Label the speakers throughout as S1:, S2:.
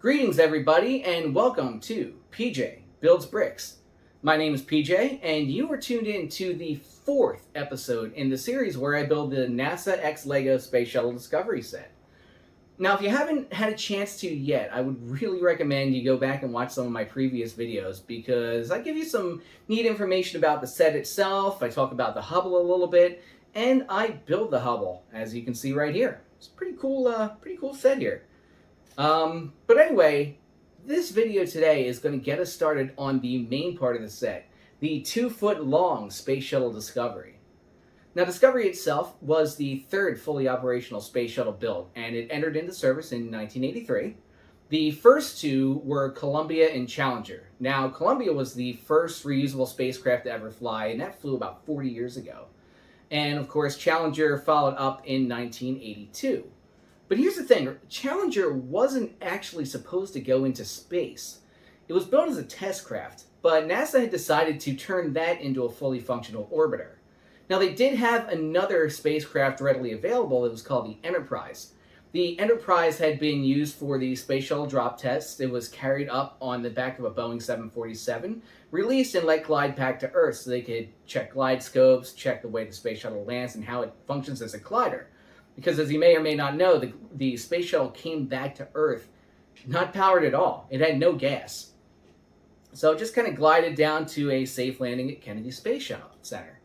S1: Greetings everybody and welcome to PJ Builds Bricks. My name is PJ and you are tuned in to the fourth episode in the series where I build the NASA X LEGO Space Shuttle Discovery set. Now if you haven't had a chance to yet, I would really recommend you go back and watch some of my previous videos because I give you some neat information about the set itself, I talk about the Hubble a little bit, and I build the Hubble, as you can see right here. It's a pretty cool set here. But anyway, this video today is going to get us started on the main part of the set, the 2-foot-long Space Shuttle Discovery. Now, Discovery itself was the third fully operational Space Shuttle build, and it entered into service in 1983. The first two were Columbia and Challenger. Now, Columbia was the first reusable spacecraft to ever fly, and that flew about 40 years ago. And, of course, Challenger followed up in 1982. But here's the thing, Challenger wasn't actually supposed to go into space. It was built as a test craft, but NASA had decided to turn that into a fully functional orbiter. Now they did have another spacecraft readily available. It was called the Enterprise. The Enterprise had been used for the Space Shuttle drop test. It was carried up on the back of a Boeing 747, released and let glide back to Earth so they could check glide scopes, check the way the Space Shuttle lands, and how it functions as a glider. Because as you may or may not know, the Space Shuttle came back to Earth not powered at all. It had no gas. So it just kind of glided down to a safe landing at Kennedy Space Center.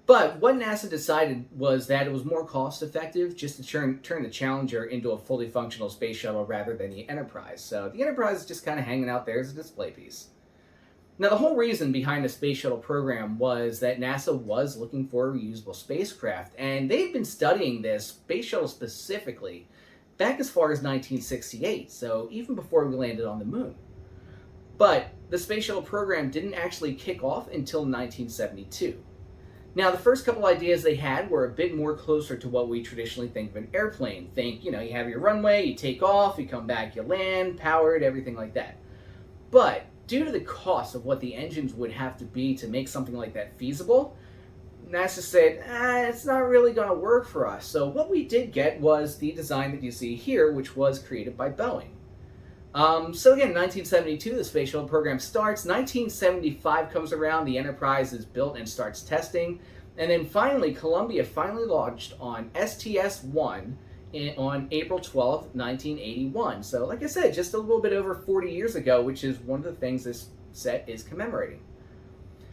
S1: But what NASA decided was that it was more cost effective just to turn the Challenger into a fully functional space shuttle rather than the Enterprise. So the Enterprise is just kind of hanging out there as a display piece. Now, the whole reason behind the Space Shuttle program was that NASA was looking for a reusable spacecraft, and they'd been studying this Space Shuttle specifically back as far as 1968, so even before we landed on the moon. But the Space Shuttle program didn't actually kick off until 1972. Now, the first couple ideas they had were a bit more closer to what we traditionally think of an airplane. Think, you have your runway, you take off, you come back, you land, powered, everything like that. But due to the cost of what the engines would have to be to make something like that feasible, NASA said, it's not really going to work for us. So what we did get was the design that you see here, which was created by Boeing. So again, 1972, the Space Shuttle program starts. 1975 comes around, the Enterprise is built and starts testing. And then finally, Columbia finally launched on STS-1 on April 12th, 1981. So like I said, just a little bit over 40 years ago, which is one of the things this set is commemorating.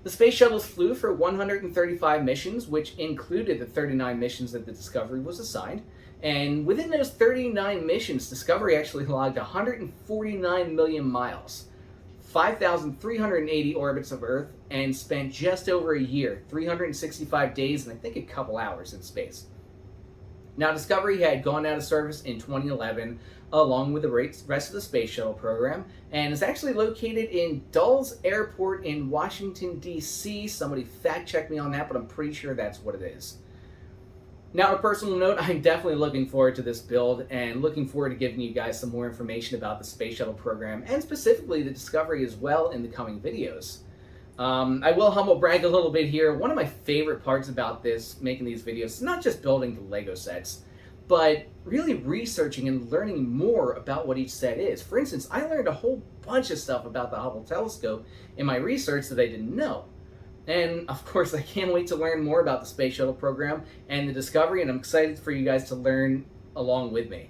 S1: The Space Shuttles flew for 135 missions, which included the 39 missions that the Discovery was assigned. And within those 39 missions, Discovery actually logged 149 million miles, 5,380 orbits of Earth, and spent just over a year, 365 days, and I think a couple hours in space. Now, Discovery had gone out of service in 2011, along with the rest of the Space Shuttle program, and is actually located in Dulles Airport in Washington, D.C. Somebody fact-check me on that, but I'm pretty sure that's what it is. Now, on a personal note, I'm definitely looking forward to this build, and looking forward to giving you guys some more information about the Space Shuttle program, and specifically the Discovery as well in the coming videos. I will humble brag a little bit here. One of my favorite parts about making these videos, is not just building the Lego sets, but really researching and learning more about what each set is. For instance, I learned a whole bunch of stuff about the Hubble telescope in my research that I didn't know. And of course, I can't wait to learn more about the Space Shuttle program and the Discovery, and I'm excited for you guys to learn along with me.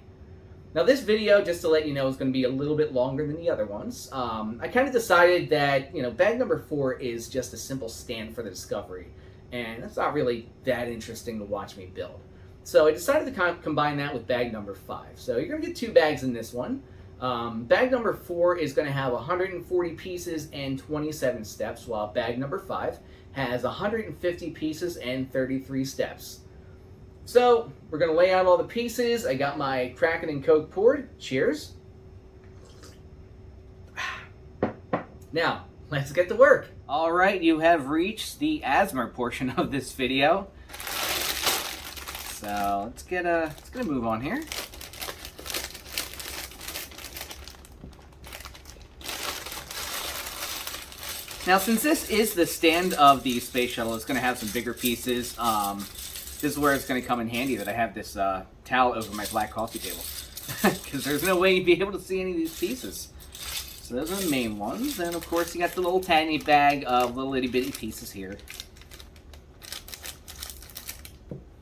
S1: Now this video, just to let you know, is going to be a little bit longer than the other ones. I kind of decided that, bag number 4 is just a simple stand for the Discovery, and that's not really that interesting to watch me build. So I decided to combine that with bag number 5. So you're going to get 2 bags in this one. Bag number 4 is going to have 140 pieces and 27 steps, while bag number 5 has 150 pieces and 33 steps. So, we're going to lay out all the pieces. I got my Kraken and Coke poured. Cheers. Now, let's get to work. Alright, you have reached the asthma portion of this video. So, let's get a move on here. Now, since this is the stand of the Space Shuttle, it's going to have some bigger pieces. This is where it's going to come in handy that I have this towel over my black coffee table. because there's no way you'd be able to see any of these pieces. So those are the main ones. And of course you got the little tiny bag of little itty bitty pieces here.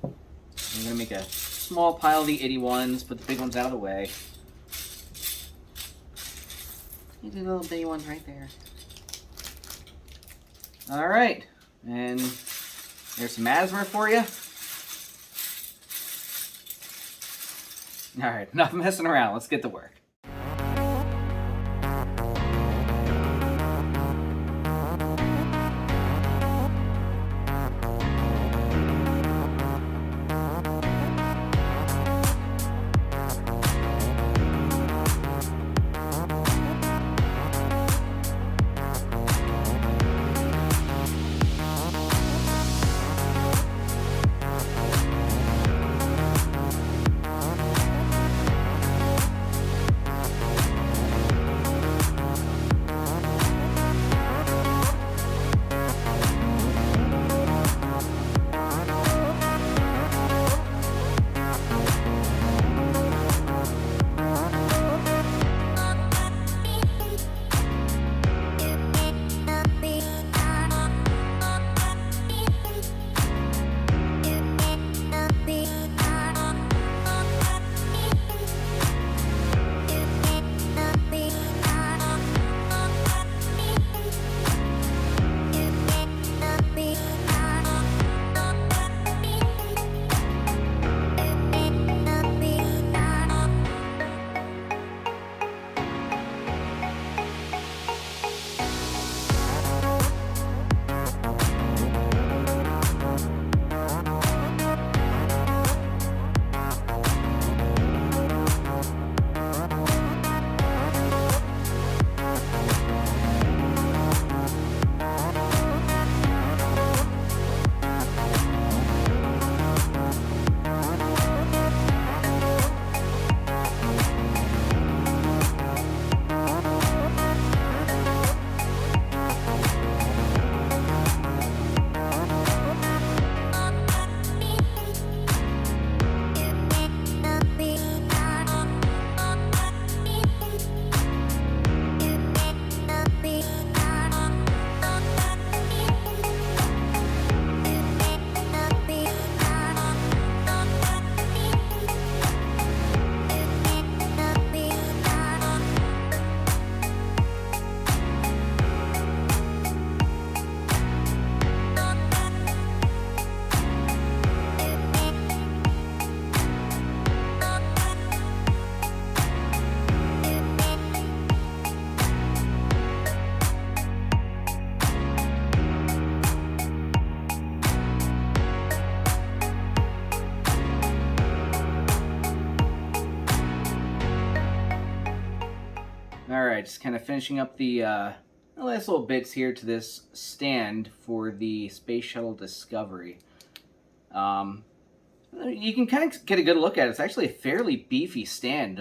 S1: I'm going to make a small pile of the itty ones, put the big ones out of the way. You do the little bitty ones right there. Alright, and there's some asthma for you. Alright, enough messing around, let's get to work. Alright, just kind of finishing up the last little bits here to this stand for the Space Shuttle Discovery. You can kind of get a good look at it. It's actually a fairly beefy stand.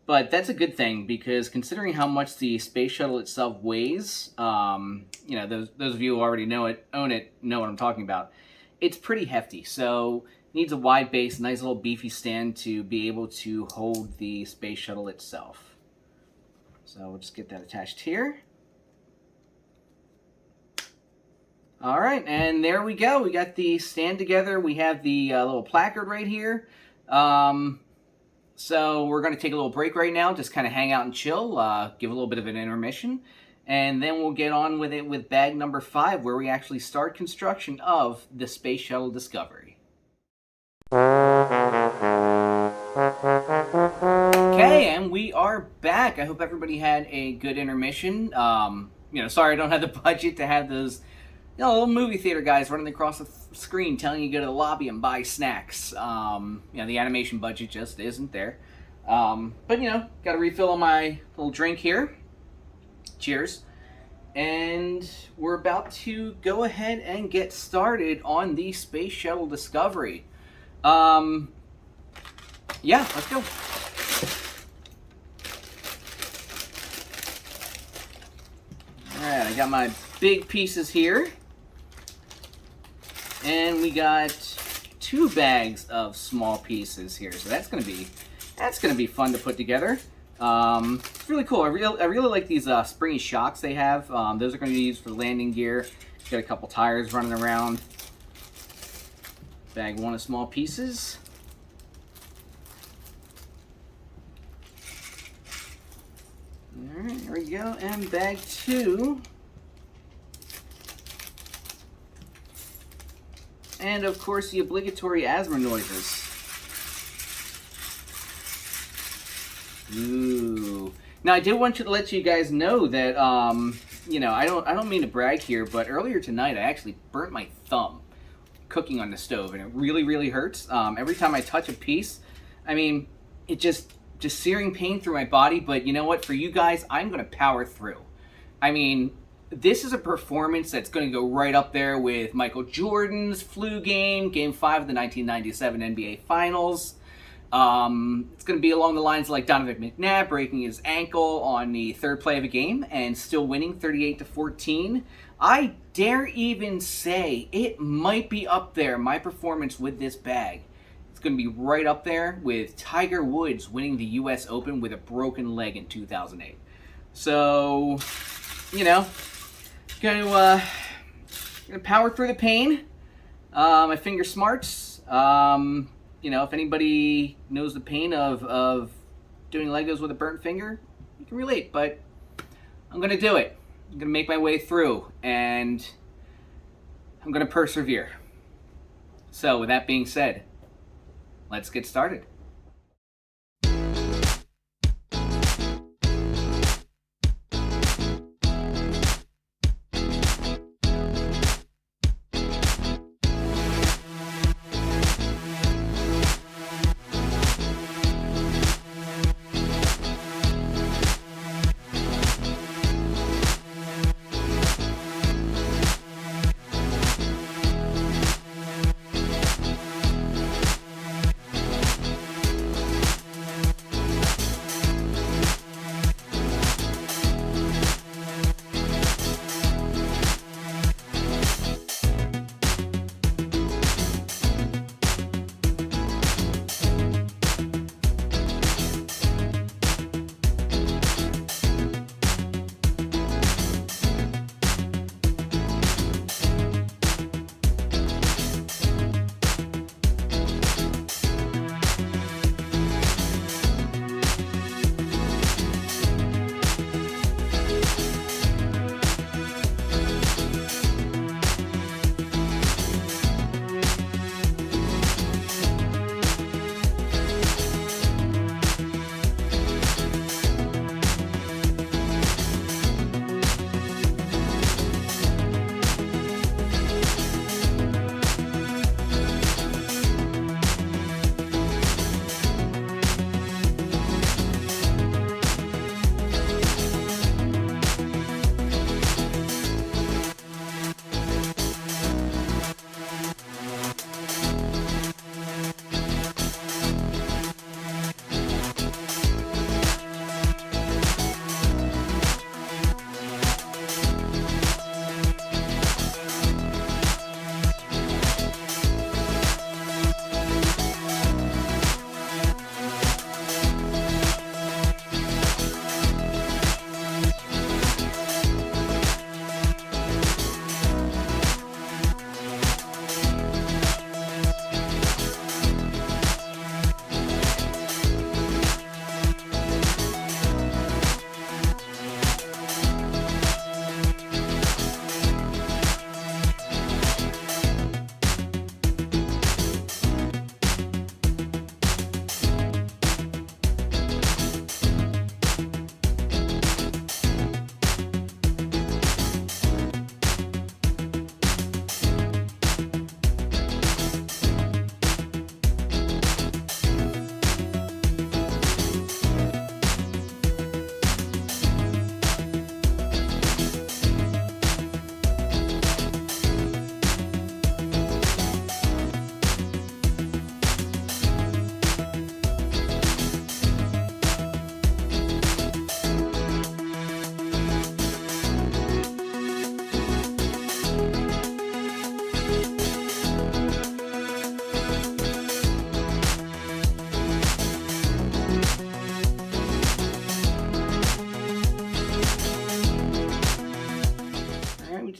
S1: But that's a good thing, because considering how much the Space Shuttle itself weighs, you know, those of you who already own it, know what I'm talking about. It's pretty hefty, so it needs a wide base, nice little beefy stand to be able to hold the Space Shuttle itself. So we'll just get that attached here. All right, and there we go. We got the stand together. We have the little placard right here. So we're going to take a little break right now, just kind of hang out and chill, give a little bit of an intermission, and then we'll get on with it with bag number 5, where we actually start construction of the Space Shuttle Discovery. Okay, and we are back. I hope everybody had a good intermission. You know, sorry I don't have the budget to have those, you know, little movie theater guys running across the screen telling you to go to the lobby and buy snacks. You know, the animation budget just isn't there. But, you know, got a refill on my little drink here. Cheers. And we're about to go ahead and get started on the Space Shuttle Discovery. Yeah, let's go. Alright, I got my big pieces here. And we got 2 bags of small pieces here. So that's going to be That's going to be fun to put together. It's really cool. I really like these springy shocks they have. Those are going to be used for landing gear. Got a couple tires running around. Bag 1 of small pieces. Alright, there we go. And bag 2. And of course the obligatory asthma noises. Ooh. Now I did want to let you guys know that you know, I don't mean to brag here, but earlier tonight I actually burnt my thumb cooking on the stove, and it really hurts. Every time I touch a piece, I mean, it just searing pain through my body. But you know what? For you guys, I'm gonna power through. I mean, this is a performance that's going to go right up there with Michael Jordan's flu game, Game 5 of the 1997 NBA Finals. It's going to be along the lines like Donovan McNabb breaking his ankle on the third play of a game and still winning 38-14. I dare even say it might be up there, my performance with this bag. It's going to be right up there with Tiger Woods winning the U.S. Open with a broken leg in 2008. So, you know, gonna power through the pain. My finger smarts. You know, if anybody knows the pain of doing Legos with a burnt finger, you can relate. But I'm gonna do it. I'm gonna make my way through, and I'm gonna persevere. So, with that being said, let's get started.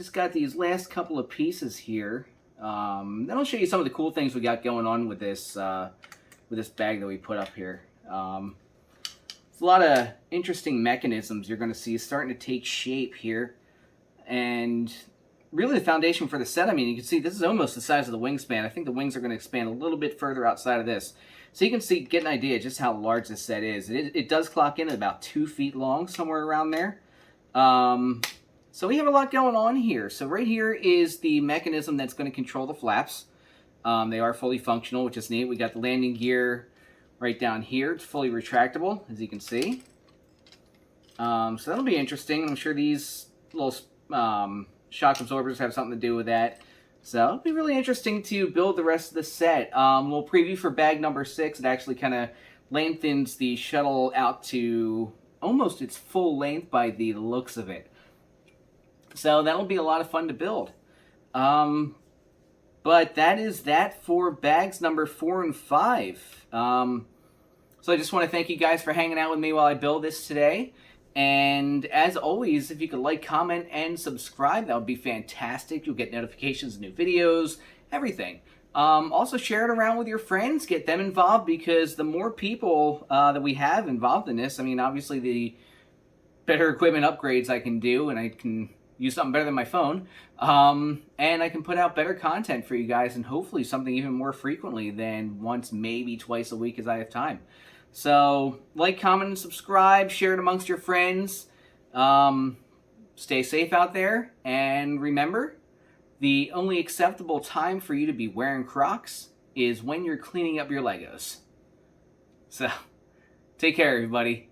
S1: just got these last couple of pieces here. Then I'll show you some of the cool things we got going on with this bag that we put up here. It's a lot of interesting mechanisms you're going to see starting to take shape here. And really the foundation for the set, I mean, you can see this is almost the size of the wingspan. I think the wings are going to expand a little bit further outside of this. So you can see, get an idea just how large this set is. It does clock in at about 2 feet long, somewhere around there. So we have a lot going on here. So right here is the mechanism that's going to control the flaps. They are fully functional, which is neat. We got the landing gear right down here. It's fully retractable, as you can see. So that'll be interesting. I'm sure these little shock absorbers have something to do with that. So it'll be really interesting to build the rest of the set. We'll preview for bag number 6. It actually kind of lengthens the shuttle out to almost its full length by the looks of it. So that'll be a lot of fun to build. But that is that for bags number 4 and 5. So I just want to thank you guys for hanging out with me while I build this today. And as always, if you could like, comment, and subscribe, that would be fantastic. You'll get notifications of new videos, everything. Also share it around with your friends, get them involved, because the more people that we have involved in this, I mean, obviously the better equipment upgrades I can do, and I can use something better than my phone, and I can put out better content for you guys, and hopefully something even more frequently than once, maybe twice a week as I have time. So, like, comment, and subscribe, share it amongst your friends, stay safe out there, and remember, the only acceptable time for you to be wearing Crocs is when you're cleaning up your Legos. So, take care, everybody.